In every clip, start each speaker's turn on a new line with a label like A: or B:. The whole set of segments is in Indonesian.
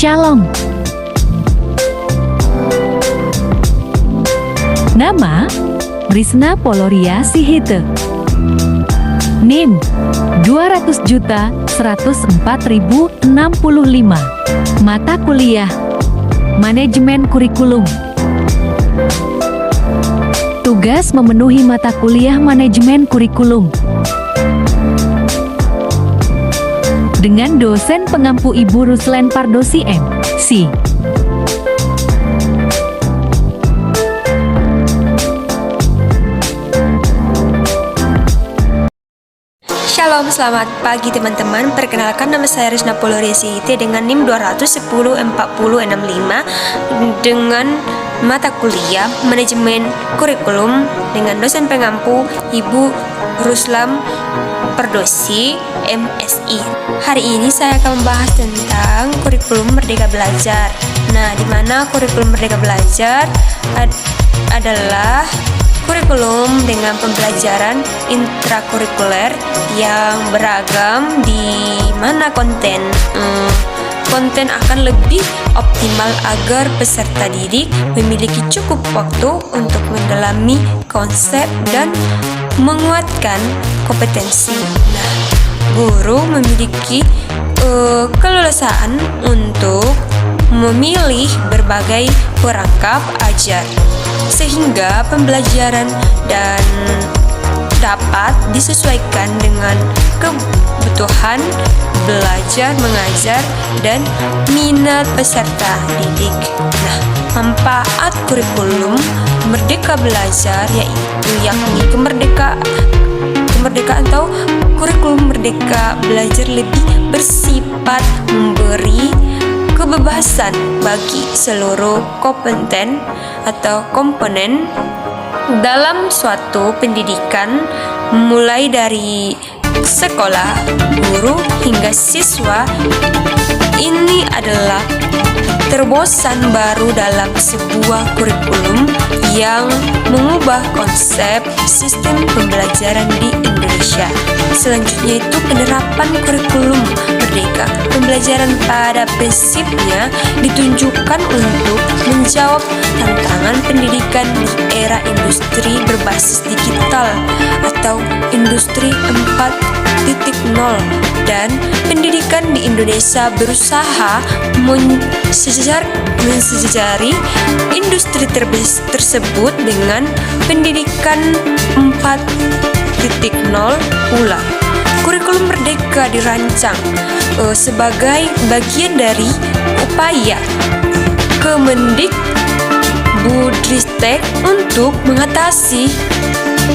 A: Shalom. Nama Risna Poloria Sihite. NIM 200.104.065. Mata kuliah Manajemen Kurikulum. Tugas memenuhi mata kuliah Manajemen Kurikulum dengan dosen pengampu Ibu Ruslan Pardosi M.Si.
B: Shalom, selamat pagi teman-teman. Perkenalkan, nama saya Risna Poloria Sihite dengan NIM 210.4065 dengan mata kuliah Manajemen Kurikulum dengan dosen pengampu Ibu Ruslan Pardosi M.Si. Hari ini saya akan membahas tentang kurikulum Merdeka Belajar. Nah, di mana kurikulum Merdeka Belajar adalah kurikulum dengan pembelajaran intrakurikuler yang beragam, di mana konten akan lebih optimal agar peserta didik memiliki cukup waktu untuk mendalami konsep dan menguatkan kompetensi. Nah, guru memiliki keleluasaan untuk memilih berbagai perangkat ajar, sehingga pembelajaran dan dapat disesuaikan dengan kebutuhan belajar mengajar dan minat peserta didik. Nah, manfaat kurikulum Merdeka Belajar yakni kemerdekaan atau kurikulum Merdeka Belajar lebih bersifat memberi kebebasan bagi seluruh kompeten atau komponen dalam suatu pendidikan, mulai dari sekolah, guru, hingga siswa. Ini adalah terobosan baru dalam sebuah kurikulum yang mengubah konsep sistem pembelajaran di Indonesia. Selanjutnya itu penerapan kurikulum Merdeka. Pembelajaran pada prinsipnya ditunjukkan untuk menjawab tantangan pendidikan di era industri berbasis digital atau industri 4.0, dan pendidikan di Indonesia berusaha mensejari industri tersebut dengan pendidikan 4.0 pula. Kurikulum Merdeka dirancang sebagai bagian dari upaya Kemendikbudristek untuk mengatasi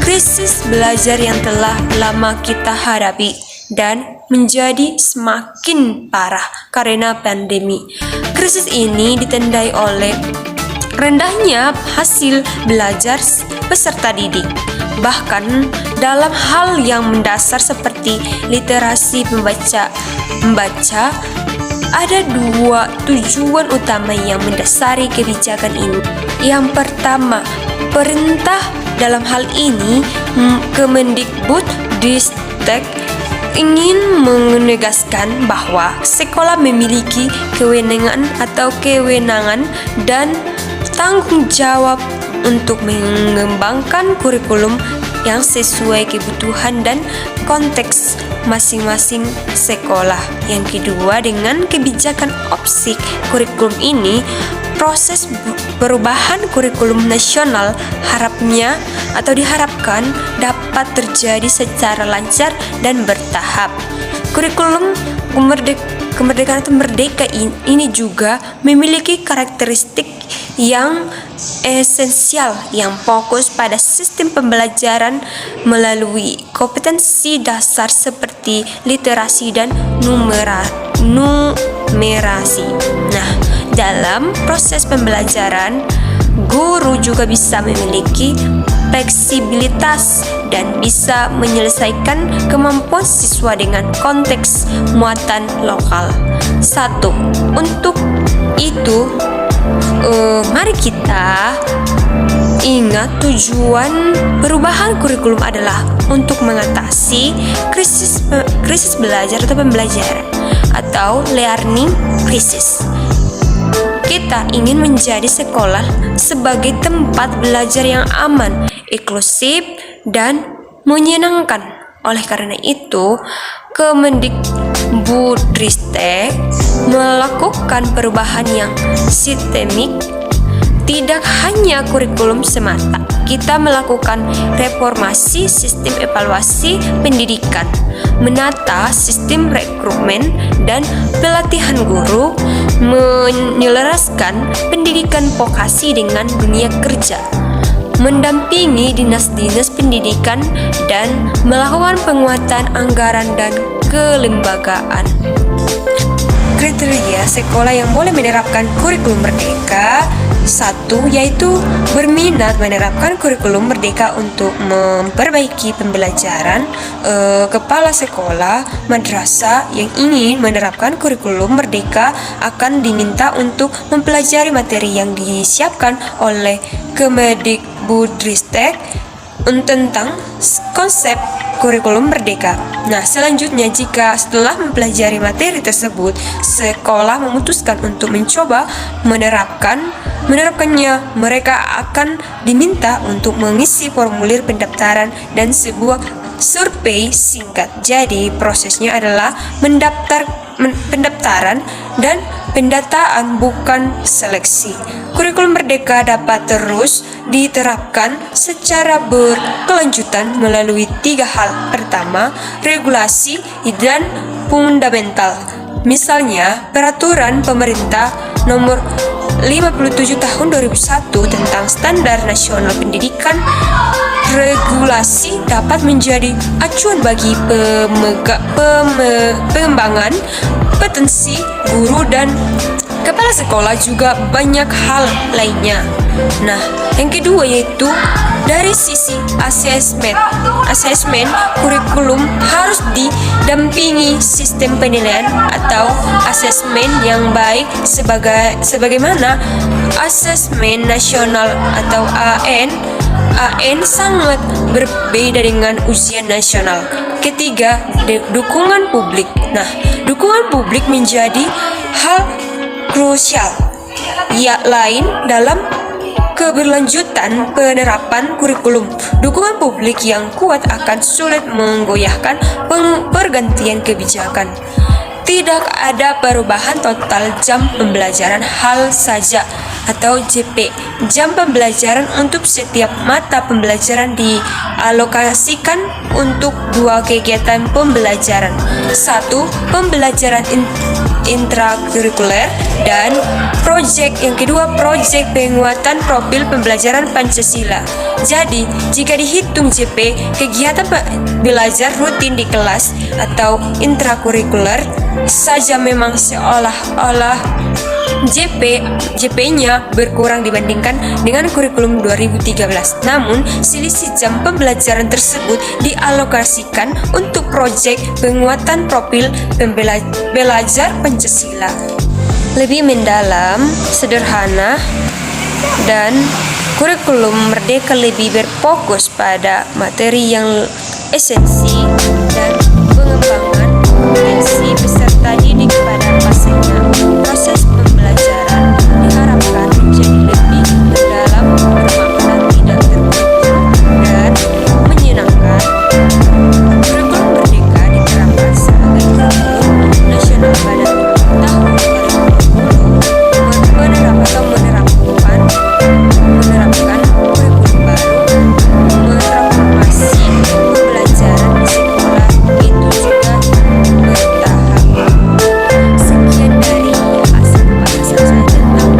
B: krisis belajar yang telah lama kita hadapi dan menjadi semakin parah karena pandemi. Krisis ini ditandai oleh rendahnya hasil belajar peserta didik. Bahkan dalam hal yang mendasar seperti literasi membaca, ada dua tujuan utama yang mendasari kebijakan ini. Yang pertama, perintah dalam hal ini Kemendikbudristek ingin menegaskan bahwa sekolah memiliki kewenangan dan tanggung jawab untuk mengembangkan kurikulum yang sesuai kebutuhan dan konteks masing-masing sekolah. Yang kedua, dengan kebijakan opsi kurikulum ini, proses perubahan kurikulum nasional diharapkan dapat terjadi secara lancar dan bertahap. Kurikulum kemerdekaan atau merdeka ini juga memiliki karakteristik yang esensial yang fokus pada sistem pembelajaran melalui kompetensi dasar seperti literasi dan numerasi. Nah, dalam proses pembelajaran, guru juga bisa memiliki fleksibilitas dan bisa menyelesaikan kemampuan siswa dengan konteks muatan lokal. Untuk itu, mari kita ingat tujuan perubahan kurikulum adalah untuk mengatasi krisis belajar atau pembelajaran atau learning crisis Kita ingin menjadi sekolah sebagai tempat belajar yang aman, inklusif, dan menyenangkan. Oleh karena itu, Kemendikbudristek melakukan perubahan yang sistemik, tidak hanya kurikulum semata. Kita melakukan reformasi sistem evaluasi pendidikan, menata sistem rekrutmen dan pelatihan guru, menyelaraskan pendidikan vokasi dengan dunia kerja, mendampingi dinas-dinas pendidikan, dan melakukan penguatan anggaran dan kelembagaan. Kriteria sekolah yang boleh menerapkan kurikulum merdeka: 1. Yaitu berminat menerapkan kurikulum merdeka untuk memperbaiki pembelajaran. Kepala sekolah madrasah yang ingin menerapkan kurikulum merdeka akan diminta untuk mempelajari materi yang disiapkan oleh Kemendikbudristek tentang konsep kurikulum merdeka. Nah, selanjutnya, jika setelah mempelajari materi tersebut, sekolah memutuskan untuk mencoba menerapkannya, mereka akan diminta untuk mengisi formulir pendaftaran dan sebuah survei singkat. Jadi, prosesnya adalah pendaftaran dan pendataan, bukan seleksi. Kurikulum merdeka dapat terus diterapkan secara berkelanjutan melalui 3 hal. Pertama, regulasi dan fundamental. Misalnya, peraturan pemerintah nomor 57 tahun 2001 tentang Standar Nasional Pendidikan. Regulasi dapat menjadi acuan bagi pengembangan potensi guru dan kepala sekolah, juga banyak hal lainnya. Nah, yang kedua yaitu dari sisi asesmen kurikulum harus didampingi sistem penilaian atau asesmen yang baik sebagaimana asesmen nasional atau AN sangat berbeda dengan ujian nasional. Ketiga, dukungan publik. Nah, dukungan publik menjadi hal krusial lain dalam keberlanjutan penerapan kurikulum. Dukungan publik yang kuat akan sulit menggoyahkan pergantian kebijakan. Tidak ada perubahan total jam pembelajaran hal saja atau JP. Jam pembelajaran untuk setiap mata pembelajaran dialokasikan untuk 2 kegiatan pembelajaran. 1. Pembelajaran intrakurikuler dan yang kedua proyek penguatan profil pembelajaran Pancasila. Jadi, jika dihitung JP, kegiatan belajar rutin di kelas atau intrakurikuler saja, memang seolah-olah JP-nya berkurang dibandingkan dengan kurikulum 2013. Namun, selisih jam pembelajaran tersebut dialokasikan untuk proyek penguatan profil pembelajar Pancasila. Lebih mendalam, sederhana, dan kurikulum merdeka lebih berfokus pada materi yang esensi dan pengembangan potensi peserta didik pada fasenya. Proses pembelajaran diharapkan menjadi lebih mendalam, bermakna, tidak tertutup, dan menyenangkan. Kurikulum merdeka diterapkan sebagai kurikulum nasional pada tahun 2020. Menerapkan kurikulum baru, metransformasi pembelajaran di sekolah, itu juga bertahap. Sekian dari asal bahasa saya tentang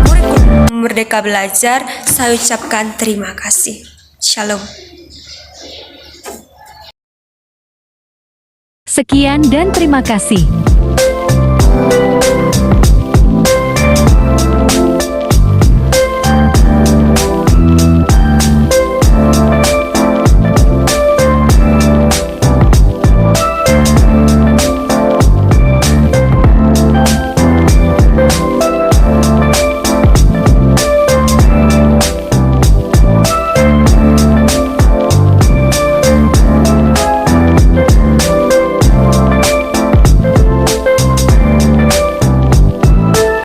B: kurikulum Merdeka Belajar. Saya ucapkan terima kasih. Shalom.
A: Sekian dan terima kasih.